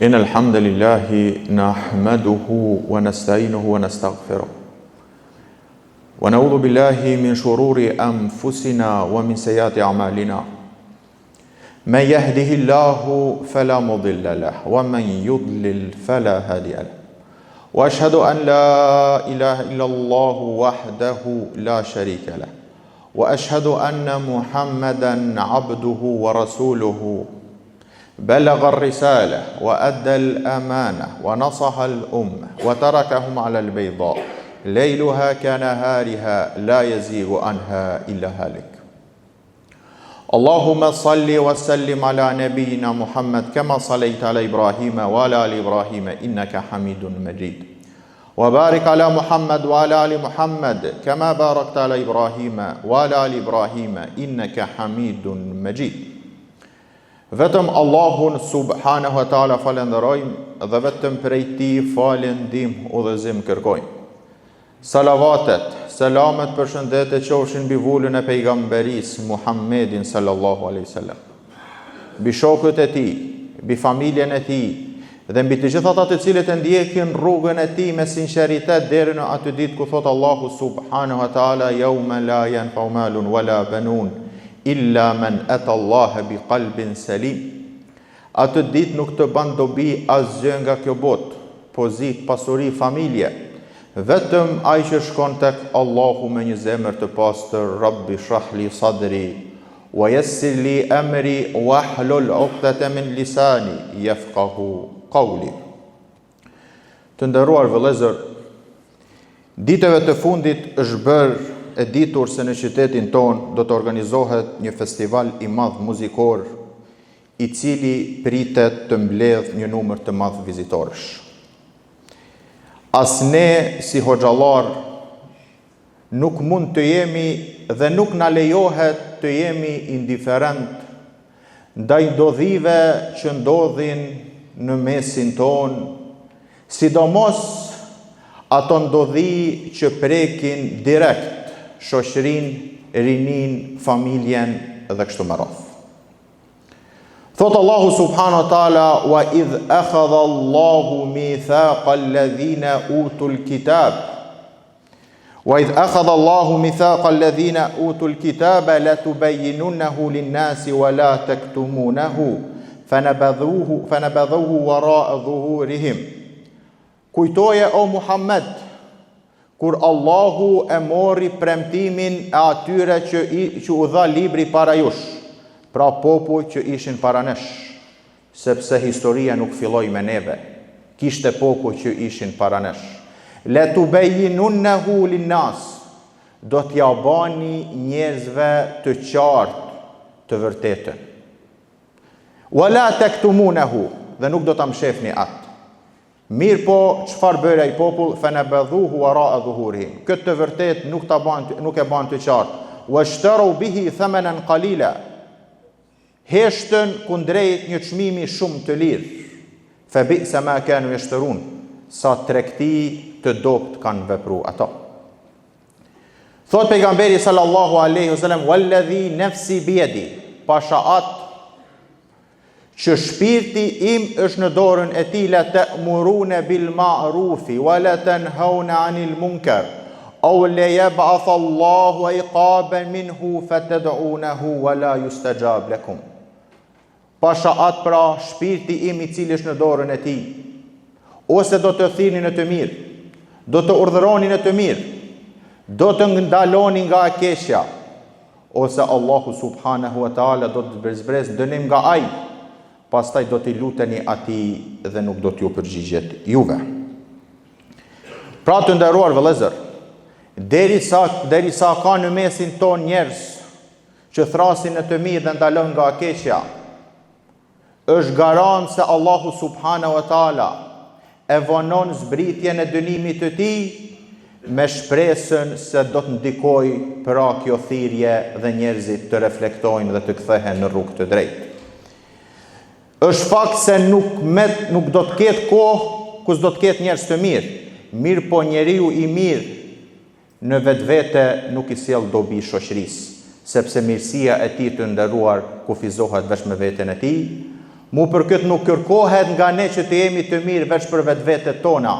إن الحمد لله نحمده ونستعينه ونستغفره ونعوذ بالله من شرور أنفسنا ومن سيئات أعمالنا من يهده الله فلا مضل له ومن يضلل فلا هادي له وأشهد أن لا إله إلا الله وحده لا شريك له وأشهد أن محمدا عبده ورسوله بلغ الرسالة وأدى الأمانة ونصح الأمة وتركهم على البيضاء ليلها كنهارها لا يزيغ عنها إلا هالك اللهم صل وسلم على نبينا محمد كما صليت على إبراهيم وعلى آل إبراهيم إنك حميد مجيد وبارك على محمد وعلى آل محمد كما باركت على إبراهيم وعلى آل إبراهيم إنك حميد مجيد. Vetëm Allahun subhanahu wa taala falenderojmë dhe vetëm prej tij falendim udhëzim kërkojmë. Salavatet, selamet, përshëndetje qofshin mbi vullën e pejgamberisë Muhammedin sallallahu alaihi wasallam, mbi shokët e tij, mbi familjen e tij dhe mbi të gjithë ata të cilët e ndjekin rrugën e tij me sinqeritet deri në atë ditë ku thot Allahu subhanahu wa taala yawma la yanfa'u malun wala banun illa man ata Allah bi qalbin salim. Atë ditë nuk të ban dobi asgjë nga kjo botë, pozitë, pasuri, familje, vetëm ai që shkon tek Allahu me një zemër të pastër. Rabbi shrah li sadri wa yassir li amri wahlul 'uqdatan min lisani yafqahu qawli. Të nderuar vëllezër, ditëve të fundit është bërë e ditur se në qytetin ton do të organizohet një festival i madh muzikor i cili pritet të mbledh një numër të madh vizitorësh. As ne si hoxhallar nuk mund të jemi dhe nuk na lejohet të jemi indiferent ndaj ndodhive që ndodhin në mesin ton, sidomos ato ndodhi që prekin direkt shoqërinë, rinin, familjen dhe kështu me radhë. Thot Allahu subhanahu wa taala: "Wa idh akhadha Allahu mithaqa alladhina utul kitab wa idh akhadha Allahu mithaqa alladhina utul kitaba la tubayyinunahu lin-nasi wa la taktumunahu fanabadhuhu wara'a dhuhurihim." Kujtoje o Muhammed kur Allahu e mori premtimin e atyre që u dha libri para jush, pra popull që ishin para nesh, sepse historia nuk filloi me neve, kishte popull që ishin para nesh. La tubayyinunahu lin-nas, do t'ja bani njerëzve të qartë të vërtetën. Wala taktumunahu, dhe nuk do ta mshefni atë. Mirë po, çfarë bëri ai popull? Fanabadhuhu wara'a dhuhurihim. Këtë të vërtet nuk e ban të qartë. Washtaru bihi thamanan qalila. Heshtën kundrejt një çmimi shumë të lirë. Fa bi'sa ma kanu yashtarun. Sa tregti të dopt kanë vepruar ato. Thot pejgamberi sallallahu alaihi wasallam: "Walladhi nafsi biyadi", pasha atë që shpirti im është në dorën e tij, la ta'muruna bil ma'rufi wa la tanhauna 'anil munkar aw la yab'ath Allahu iqaban minhu fatad'unahu wa la yustajab lakum. Pasha atë pra shpirti im i cili është në dorën e tij, ose do të thirrni në të mirë, do të urdhëroni në të mirë, do të ndaloni nga e keqja, ose Allahu subhanahu wa taala do të zbres dënim nga ai, pastaj do t'i luteni atij dhe nuk do t'ju përgjigjet juve. Pra të nderuar vëllezër, derisa ka në mesin ton njerëz që thrasin në të mirë dhe ndalon nga e keqja, është garant se Allahu subhanahu wa taala e vonon zbritjen e dënimit të tij me shpresën se do të ndikoj pra kjo thirrje dhe njerëzit të reflektojnë dhe të kthehen në rrugë të drejtë. Është fakt se nuk do të ketë kohë ku s'do të ketë njerëz të mirë. Mirë po njeriu i mirë në vetvete nuk i sjell dobi shoqërisë, sepse mirësia e tij të nderuar kufizohet vetëm me veten e tij, Mu për këtë nuk kërkohet nga ne që të jemi të mirë veç për vetvetet tona,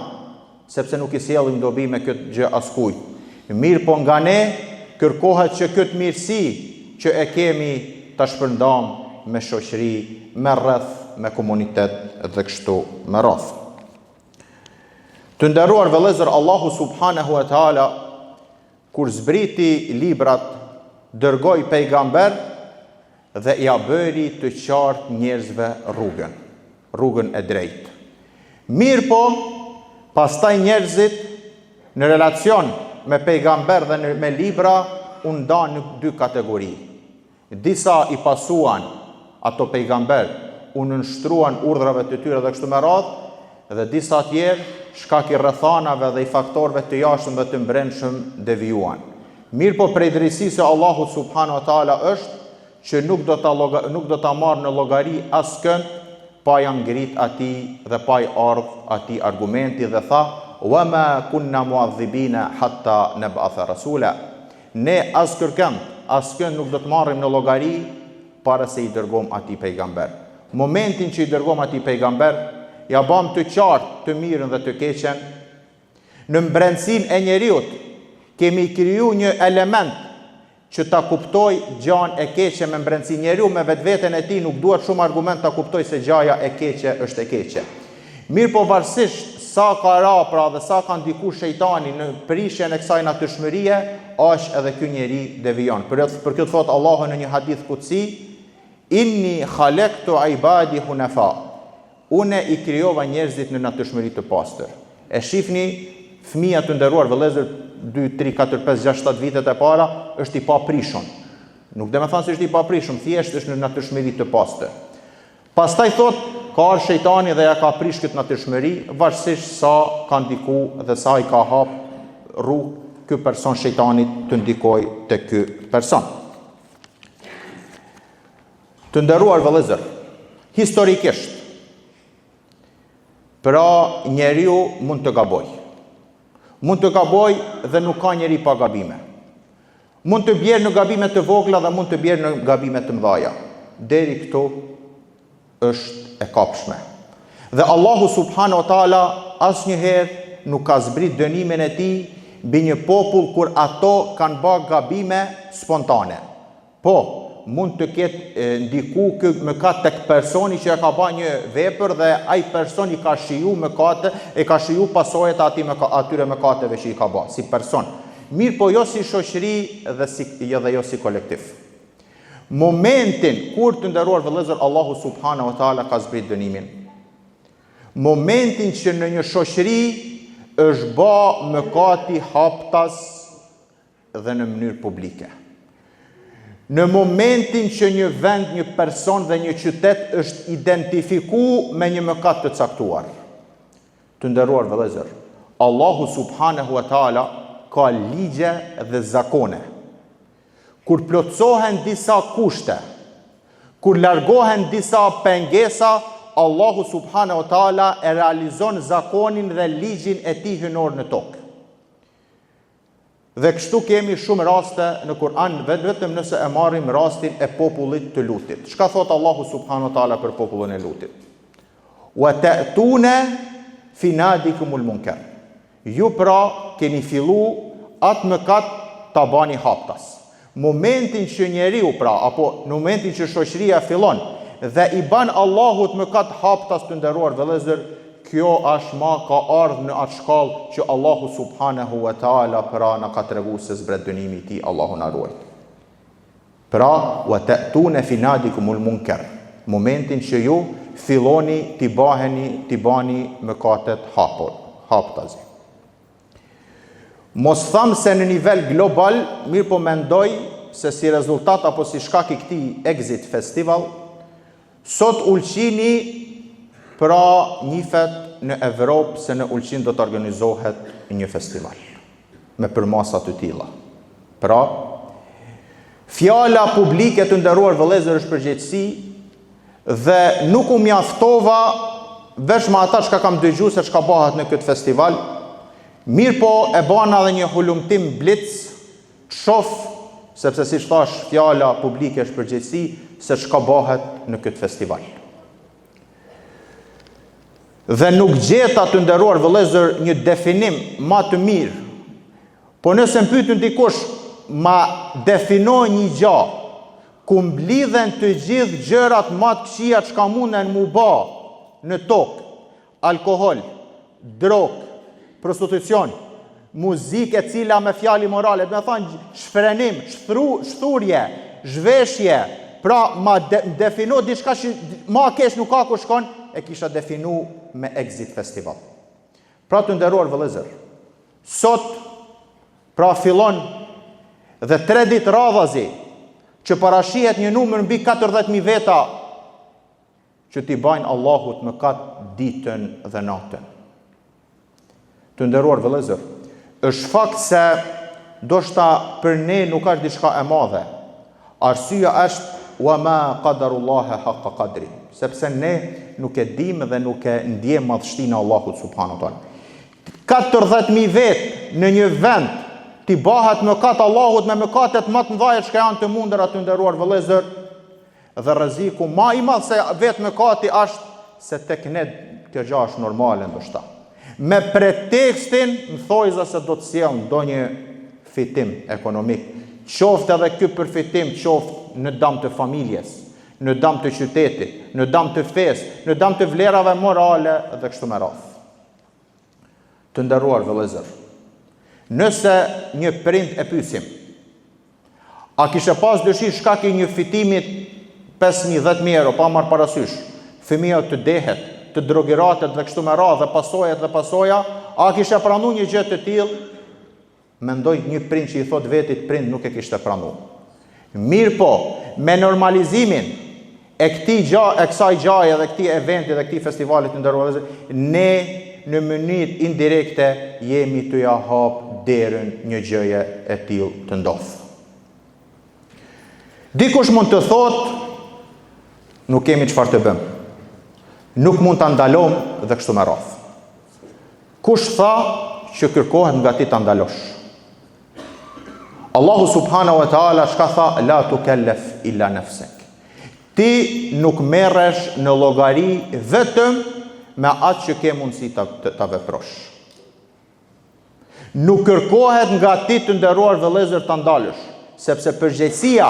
sepse nuk I sjellim dobi me këtë gjë askujt. Mirë po nga ne kërkohet që këtë mirësi që e kemi ta shpërndam me shoqëri, me rreth, me komunitet dhe kështu me radhë. Të nderuar vëllezër, Allahu subhanahu wa taala kur zbriti librat, dërgoi pejgamber dhe ja bëri të qartë njerëzve rrugën e drejtë. Mirë po, pastaj njerëzit në relacion me pejgamber dhe me libra u ndanë në dy kategori. Disa I pasuan ato pejgamber, u nënshtruan urdhrave të tyre dhe kështu me radhë, dhe disa tjerë shkak I rrethanave dhe I faktorëve të jashtëm dhe të mbrëmshëm devijuan. Mirë po prej drejtësisë së Allahut subhanahu wa taala është që nuk do ta marrë në llogari askënd pa ja ngrit atij dhe pa I ardh atij argumenti dhe tha: "Wa ma kunna mu'adhibina hatta nab'atha rasula." Ne askënd nuk do të marrim në llogari para se I dërgom atij pejgamber. Momentin që I dërgom atij pejgamber, ja bëm të qartë të mirën dhe të keqen. Në mbrëmsinë e njeriut kemi kriju një element që ta kuptoj gjan e keqe me mbrëmsi. Njeriu me vetveten e tij nuk duhet shumë argument ta kuptoj se gjaja e keqe është e keqe. Mirë po varësisht sa ka ra pra dhe sa ka ndiku shejtani në prishjen e kësaj natyrshmërie, është edhe ky njeri devijon. Për këtë thot Allahu në një hadith kutsi: "Inni khalaqtu ibadi hunafa." Une I krijova njerëzit në natyrshmëri të pastër. E shihni fëmia të nderuar vëllezër 2, 3, 4, 5, 6, 7 vitet e para është I paprishëm. Nuk dhe me thanë se është I paprishëm, thjesht është në natyrshmëri të pastër. Pastaj thot, ka ardhur shejtani dhe ja ka prish këtë natyrshmëri, varësisht sa ka ndiku dhe sa I ka hap rrugë ky person shejtanit të ndikojë te ky person. Të nderuar vëllezër, historikisht pra njeriu mund të gaboj. Mund të gaboj dhe nuk ka njeri pa gabime. Mund të bjerë në gabime të vogla dhe mund të bjerë në gabime të mëdhaja. Deri këtu është e kapshme. Dhe Allahu subhanahu wa taala asnjëherë nuk ka zbrit dënimin e tij mbi një popull kur ato kanë bërë gabime spontane. Po, mund të ketë ndiku ky mëkat tek personi që ka bërë një vepër dhe ai person I ka shiju mëkate, e ka shiju pasojat atyre mëkateve që I ka bërë si person. Mirë po jo si shoqëri dhe jo si kolektiv. Momentin kur të nderuar vëllezër Allahu subhanahu wa taala ka zbrit dënimin. Momentin që në një shoqëri është bë mëkati haptas dhe në mënyrë publike. Në momentin që një vend, një person dhe një qytet është identifiku me një mëkat të caktuar. Të nderuar vëllezër, Allahu subhanahu wa taala ka ligje dhe zakone. Kur plotësohen disa kushte, kur largohen disa pengesa, Allahu subhanahu wa taala e realizon zakonin dhe ligjin e tij hynor në tokë. Dhe kështu kemi shumë raste në Kur'an, vetëm nëse e marrim rastin e popullit të Lutit. Çka thot Allahu subhanahu wa taala për popullin e Lutit? Wa ta'tuna fi nadikumul munkar. Ju pra keni fillu atë mëkat ta bani haptas. Momentin që njeriu pra apo në momentin që shoqëria fillon dhe I ban Allahut mëkat haptas të nderuar vëllezër, kjo është ma ka ardhë në atë shkallë që Allahu subhanahu wa taala pra na ka tregu se zbret dënimi I tij, Allahu na ruaj. Pra, wa ta'tuna fi nadikumul munkar. Momentin që ju filloni t'i bani mëkatet haptazi. Mos tham se në nivel global, mirë po mendoj se si rezultat apo si shkak I këtij Exit Festival, sot ulqini pra njifet në Evropë se në ulqin do të organizohet një festival me përmasa të tilla. Pra, fjala publike të nderuar vëllezër është përgjegjësi dhe nuk u mjaftova veç me ata që kam dëgjuar se çka bëhet në këtë festival. Mirë po e bana edhe një hulumtim blitz, shoh sepse si thash fjala publike është përgjegjësi se çka bëhet në këtë festival. Dhe nuk gjeta të nderuar vëllezër një definim ma të mirë. Po nëse më pyetën dikush, ma definoj një gjë ku mblidhen të gjithë gjërat ma të këqija çka munden mu bë në tokë, alkohol, drog, prostitucion, muzikë e cila me fjali morale, do të thonë shfrenim, shthurje, zhveshje, pra ma defino diçka që ma keq nuk ka ku shkon, e kisha definu me Exit Festival. Pra të nderuar vëllezër, sot pra fillon dhe 3 ditë radhazi që parashihet një numër mbi 40.000 veta që t'i bajnë Allahut mëkat ditën dhe natën. Të nderuar vëllezër, është fakt se ndoshta për ne nuk është diçka e madhe. Arsyeja është wa ma qadarullaha haqqa qadri, sepse ne nuk e dimë dhe nuk e ndjejmë madhështinë e Allahut subhanahu wa taala. 40.000 vetë në një vend t'i bahet mëkat Allahut me mëkatet më të mëdha që janë të mundura të nderuar vëllezër, dhe rreziku më i madh se vetë mëkati është se tek ne kjo gjë është normale ndoshta. Me pretekstin më thojza se do të sjell ndonjë fitim ekonomik, qoftë edhe ky përfitim qoftë në dëm të familjes, në dëm të qytetit, në dëm të fesë, në dëm të vlerave morale dhe kështu me radhë. Të nderuar vëllezër, nëse një prind e pyesim, a kishe pas dëshirë shkak i një fitimit 5.000-10.000 euro pa marrë parasysh, fëmia të dehet, të drogiratet dhe kështu me radhë dhe pasoja, a kishe pranu një gjë të tillë? Mendoj një prind që i thot vetit prind nuk e kishte pranu. Mirë po, me normalizimin e kësaj gjaje dhe këtij eventi dhe këtij festivalit të nderuar, ne në mënyrë indirekte jemi të ja hap derën një gjëje e tillë të ndodh. Dikush mund të thotë, nuk kemi çfarë të bëjmë. Nuk mund ta ndalojmë dhe kështu me radhë. Kush tha që kërkohet nga ti ta ndalosh? Allahu subhanahu wa taala shka tha, la tukallaf illa nafsak. Ti nuk merresh në llogari vetëm me atë që ke mundësi ta veprosh. Nuk kërkohet nga ti të nderuar vëllezër ta ndalësh, sepse përgjegjësia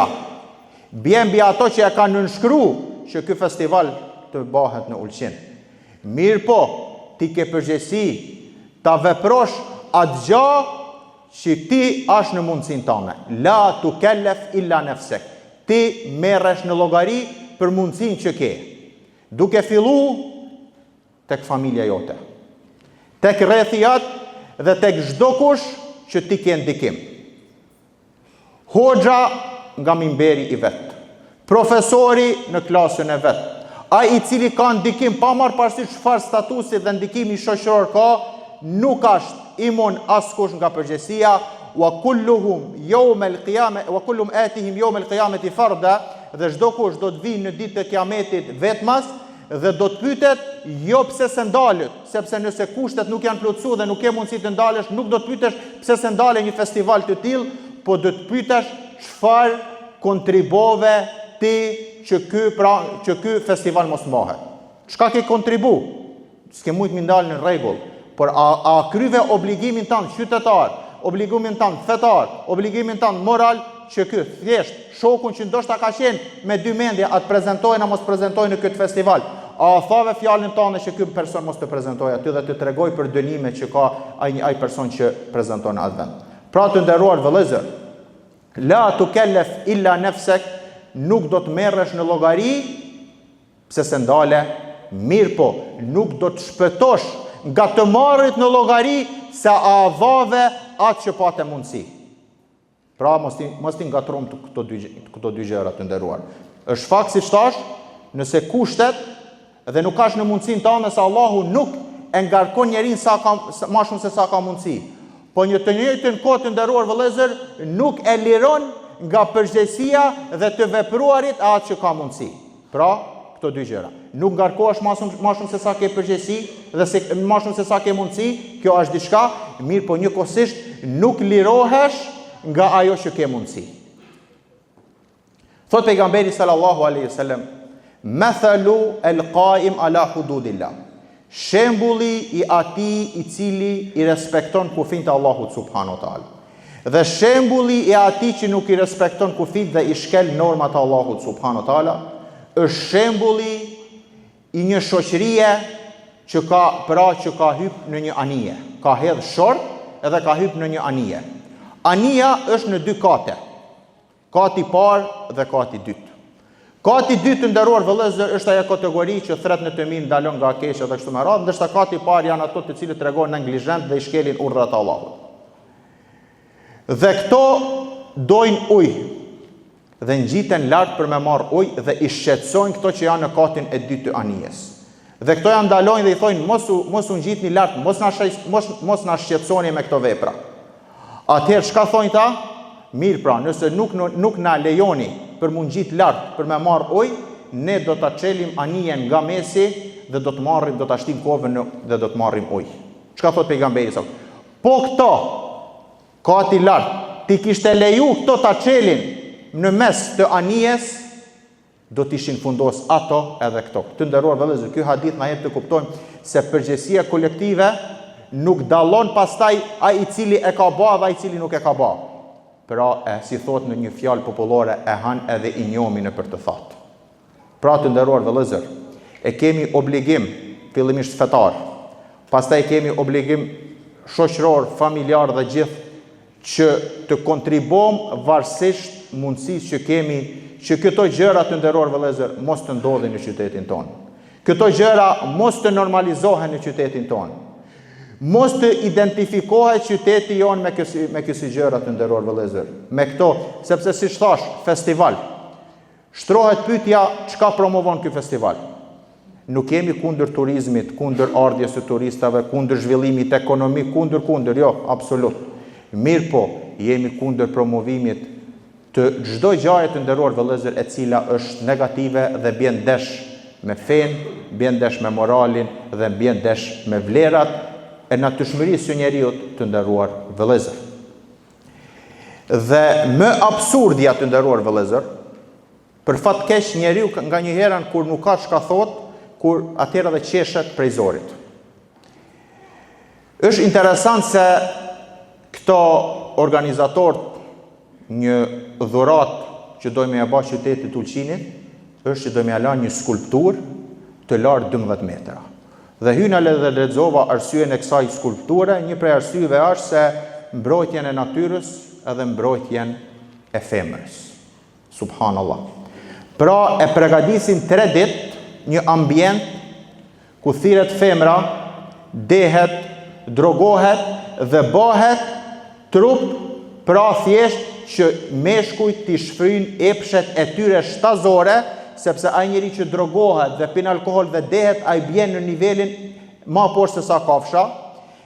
bjen mbi ato që e kanë nënshkruar që ky festival të bëhet në Ulqin. Mirë po, ti ke përgjegjësi ta veprosh atë gjë që ti është në mundësinë tënde. La tukallaf illa nafsak. Ti merresh në llogari për mundësinë që ke. Duke filluar tek familja jote, tek rrethi jot dhe tek çdo kush që ti ke ndikim. Hoxha nga minberi i vet, profesori në klasën e vet, ai i cili ka ndikim pa marrë parasysh çfarë statusi dhe ndikimi shoqëror ka, nuk është imun askush nga përgjegjësia, wa kulluhum atihim yawm al-qiyamati farda, dhe çdo kush do të vinë në ditën e Kiametit vetmas dhe do të pyetet jo pse se ndalet, sepse nëse kushtet nuk janë plotësuar dhe nuk ke mundësi të ndalesh, nuk do të pyetesh pse se ndale një festival të tillë, po do të pyetesh çfarë kontribove ti që ky festival mos mbahet. Çka ke kontribu? S'ke mujt më ndal në rregull, por a kryve obligimin tanë qytetar, obligimin tanë fetar, obligimin tanë moral, që ky thjesht shokun që ndoshta ka qenë me dy mendje atë prezantojnë a mos prezantojnë në këtë festival, a thave fjalën tonë që ky person mos të prezantojë aty dhe të tregoj për dënimet që ka ai person që prezanton atë vend. Pra të nderuar vëllezër, la tukallaf illa nafsak, nuk do të merresh në llogari pse se ndale, mirë po, nuk do të shpëtosh nga të marrit në llogari se a vave atë që patë mundësi. Pra mos ti ngatrom këto dy gjëra të nderuar. Është fakt siç thash, nëse kushtet dhe nuk ka në mundësinë tënde se Allahu nuk e ngarkon njeriu më shumë se sa ka mundësi. Po një të njëjtën kohë të nderuar vëllezër nuk e liron nga përgjegjësia dhe të vepruarit atë që ka mundësi. Pra, këto dy gjëra. Nuk ngarkohesh më shumë se sa ke përgjegjësi dhe më shumë se sa ke mundësi, kjo është diçka, mirë po njëkohësisht nuk lirohesh nga ajo që ke mundësi. Thot pejgamberi sallallahu alaihi wasallam, mathalu al-qaim ala hududillah. shembulli i atij i cili i respekton kufijtë e Allahut subhanahu wa taala. Dhe shembulli i atij që nuk i respekton kufijtë dhe i shkel normat e Allahut subhanahu wa taala, është shembulli i një shoqërie që ka hyp në një anije, ka hedh short edhe ka hyp në një anije. Anija është në dy kate. Kati i parë dhe kati i dytë. Kati i dytë, të nderuar vëllezër, është ajo kategori që thret në të mirë ndalon nga keqja dhe kështu me radhë, ndërsa kati i parë janë ato të cilët tregojnë neglizhent dhe i shkelin urdhrat e Allahut. Dhe këto dojnë ujë dhe ngjiten lart për me marr ujë dhe i shqetësojnë këto që janë në katin e dytë të anijes. Dhe këto janë ndalojnë dhe i thonë mos u ngjitni lart, mos na shqetësoni me këto vepra. Atëherë çka thonë ta? Mirë pra, nëse nuk na lejoni për mu ngjit lart për me marr ujë, ne do ta çelim anijen nga mesi dhe do ta shtim kovën dhe do të marrim ujë. Çka thot pejgamberi sa? Po këto kati lart, ti kishte leju këto ta çelin në mes të anijes, do t'ishin fundos ato edhe këto. Të nderuar vëllezër, ky hadith na jep të kuptojmë se përgjegjësia kolektive nuk dallon pastaj ai i cili e ka bë dhe ai i cili nuk e ka bë. Pra, si thot në një fjalë popullore, e han edhe i njomi në për të thatë. Pra, të nderuar vëllezër, e kemi obligim fillimisht fetar, pastaj kemi obligim shoqëror, familjar dhe gjithë që të kontribuojmë varësisht mundësisë që kemi që këto gjëra, të nderuar vëllezër, mos të ndodhin në qytetin tonë. Këto gjëra mos të normalizohen në qytetin tonë. Mos të identifikohet qyteti jonë me kësi gjëra, të nderuar vëllezër. Me këto, sepse si thash, festival. Shtrohet pyetja çka promovon ky festival. Nuk kemi kundër turizmit, kundër ardhjes së turistave, kundër zhvillimit ekonomik, kundër, jo, absolut. Mirë po, jemi kundër promovimit të çdo gjaje, të nderuar vëllezër, e cila është negative dhe bjen ndesh me fenë, bjen ndesh me moralin dhe bjen ndesh me vlerat e natyrshmërisë së njeriut, të nderuar vëllezër. Dhe më absurdja, të nderuar vëllezër, për fat keq njeriu nga një herën kur nuk ka çka thot, kur atëherë dhe qeshet prej zorit. Është interesant se këto organizatorët një dhurat që dojmë ja bë qytetit Tulqinit, është që dojmë ja la një skulptur të lartë 12 metra. Dhe hyna dhe lexova arsyeën e kësaj skulpture, një prej arsyeve është se mbrojtjen e natyrës edhe mbrojtjen e femrës. Subhanallah. Pra e përgatisin 3 ditë një ambient ku thirret femra, dehet, drogohet dhe bëhet trup, pra thjesht që meshkujt t'i shfryn epshet e tyre shtazore, sepse ai njeri që drogohet dhe pin alkohol dhe dehet, ai bjen në nivelin ma poshtë se sa kafsha,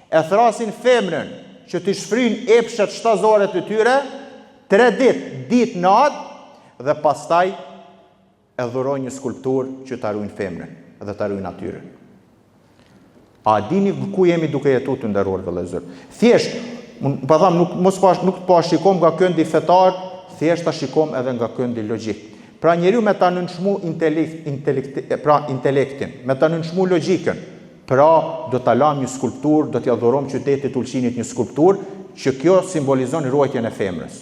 e thrasin femrën që t'i shfryn epshet shtazore të tyre 3 ditë natë, dhe pastaj e dhurojnë një skulptur që ta ruajnë femrën dhe ta ruajnë natyrën. A dini ku jemi duke jetuar, të nderuar vëllezër? Thjesht nuk po shikom nga këndi fetar, thjesht ta shikom edhe nga këndi logjik. Pra njeriu me ta nënshmu intelektin, me ta nënshmu logjikën, pra do ta lëm një skulptur, do t'ia dhurojmë qytetit Tulqinit një skulptur që kjo simbolizon ruajtjen e femrës.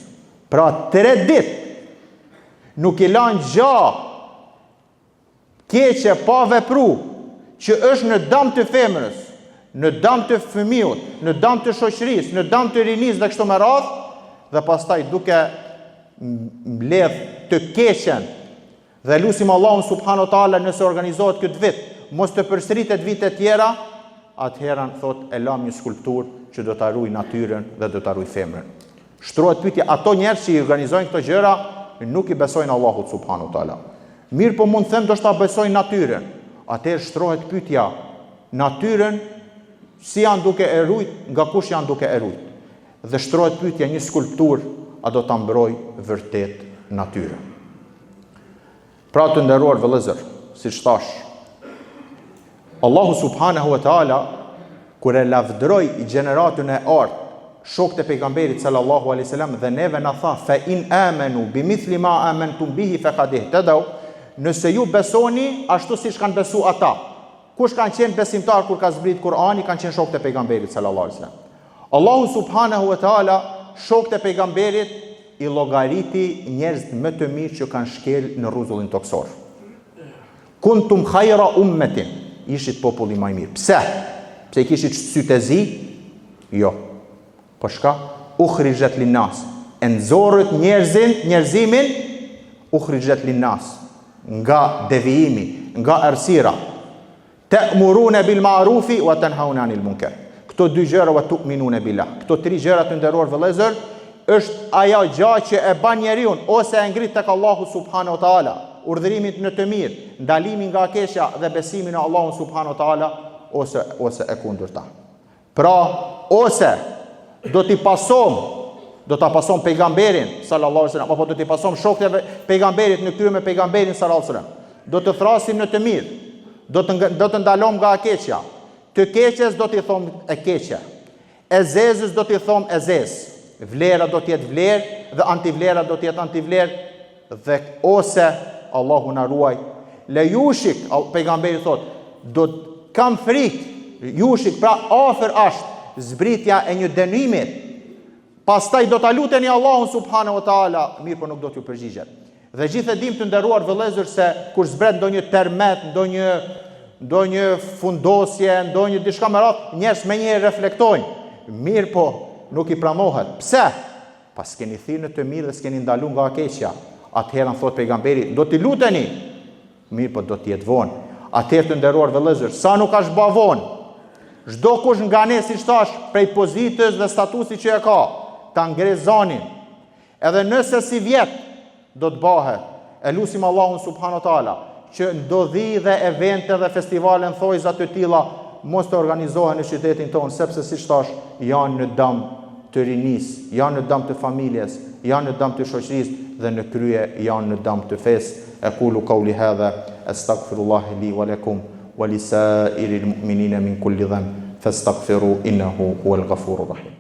Pra 3 ditë nuk i lanë gjë keqe pa vepru që është në dëm të femrës, në dëm të fëmijët, në dëm të shoqërisë, në dëm të rinisë dhe kështu me radhë, dhe pastaj duke mbledh të keqen dhe lutim Allahun subhanahu wa taala nëse organizohet këtë vit, mos të përsëritet vite tjera, atëherën thot e lam një skulptur që do ta ruaj natyrën dhe do ta ruaj femrën. Shtrohet pyetja, ato njerëz që i organizojnë këto gjëra nuk i besojnë Allahut subhanahu wa taala. Mirë po mund të them do të besojnë natyrën. Atëherë shtrohet pyetja, natyrën si janë duke e rujt, nga kush janë duke e rujt. Dhe shtrohet pyetja, një skulptur a do ta mbroj vërtet natyrën. Pra të nderuar vëllezër, siç thash, Allahu subhanahu wa taala kur e lavdroi gjeneratën e art, shokët e pejgamberit sallallahu alaihi wasallam, dhe neve na tha fa in amanu bimithli ma amantum bihi faqad ihtadaw, nëse ju besoni ashtu siç kanë besu ata. kush kanë qenë besimtar kur ka zbrit Kur'ani, kanë qenë shokët e pejgamberit sallallahu alaihi wasallam. Allahu subhanahu wa taala shokët e pejgamberit i llogariti njerëz më të mirë që kanë shkel në rrezullin toksor. Kuntum khayra ummatin, ishit populli më i mirë. Pse? Pse kishit sytë e zi? Jo. Po shka? Ukhrijat linnas. E nxorët njerëzimin ukhrijat linnas. Nga devijimi, nga errësira. Ta'muruna bil ma'rufi wa tanhauna 'anil munkar. Këto dy gjëra wa tu'minuna billah. Këto tri gjëra të nderuar vëllezër, është ajo gjë që e bën njeriu ose e ngrit tek Allahu subhanahu wa taala, urdhërimin në të mirë, ndalimin nga keqja dhe besimin në Allahun subhanahu wa taala ose e kundërta. Pra, ose do ta pasom pejgamberin sallallahu alaihi wasallam, apo do t'i pasom shokët e pejgamberit në këtyre me pejgamberin sallallahu alaihi wasallam. Do të thrasim në të mirë, do të ndalom nga keqja. Të keqes do t'i thom e keqja. E zezës do t'i thom e zezë. Vlera do t'jetë vlerë dhe antivlera do t'jetë antivlerë, dhe ose Allahu na ruaj. Le jushik, pejgamberi thot, do kam frikë, jushik pra afër është zbritja e një dënimit. Pastaj do ta luteni Allahun subhanahu wa taala, mirë po nuk do t'ju përgjigjet. Dhe gjithë e dim të nderuar vëllezër se kur zbret ndonjë termet, ndonjë fundosje, ndonjë diçka më radh, njerëz më njëherë reflektojnë. Mirë po, nuk i pramohet. Pse? Pas keni thirrë në të mirë dhe s'keni ndaluar nga keqja. Atëherë thot pejgamberi, do t'i luteni. Mirë po do t'jetë vonë. Atëherë të nderuar vëllezër, sa nuk është bë vonë. Çdo kush nga ne, siç thash, prej pozitës dhe statusit që e ka, ta ngre zonin. Edhe nëse si vjet do të bëhet. E lutim Allahun subhanahu wa taala që ndodhi dhe evente dhe festivale në thojza të tilla mos të organizohen në qytetin tonë, sepse siç thash, janë në dëm të rinisë, janë në dëm të familjes, janë në dëm të shoqërisë dhe në krye janë në dëm të fesë. Aqulu qawli hadha astaghfirullaha li wa lakum wa lisairil mu'minina min kulli dhanb fastaghfiru innahu huwal ghafurur rahim.